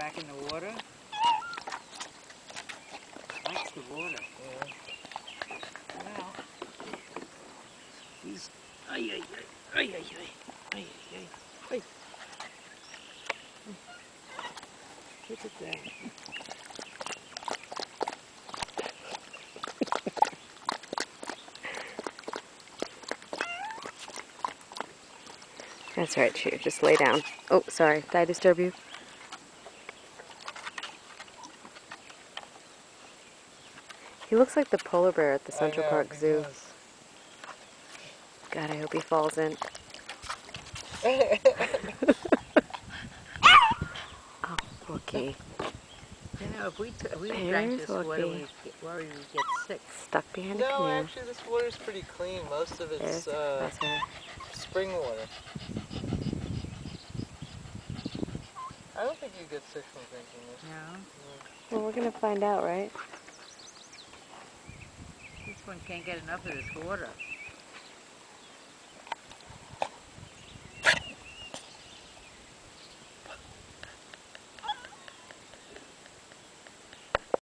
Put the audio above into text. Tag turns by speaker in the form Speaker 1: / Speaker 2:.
Speaker 1: back in the water. Likes the water.
Speaker 2: Yeah.
Speaker 1: Well, he's... Ay, ay, ay, ay, ay, ay, ay, ay, ay. Look at that.
Speaker 3: That's right, Chew. Just lay down. Oh, sorry. Did I disturb you? He looks like the polar bear at the Central Park Zoo.
Speaker 2: Does.
Speaker 3: God, I hope he falls in. Oh, Wookie.
Speaker 1: You know, if we drank
Speaker 3: There's
Speaker 1: this water,
Speaker 3: Wookie.
Speaker 1: we'd worry we'd get sick.
Speaker 3: Stuck behind a
Speaker 2: No,
Speaker 3: canoe.
Speaker 2: actually, this water's pretty clean. Most of
Speaker 3: There's
Speaker 2: it's
Speaker 3: the professor.
Speaker 2: spring water. I don't think you get sick from drinking this.
Speaker 1: No?
Speaker 3: Well, we're going to find out, right?
Speaker 1: This one can't get enough of this water.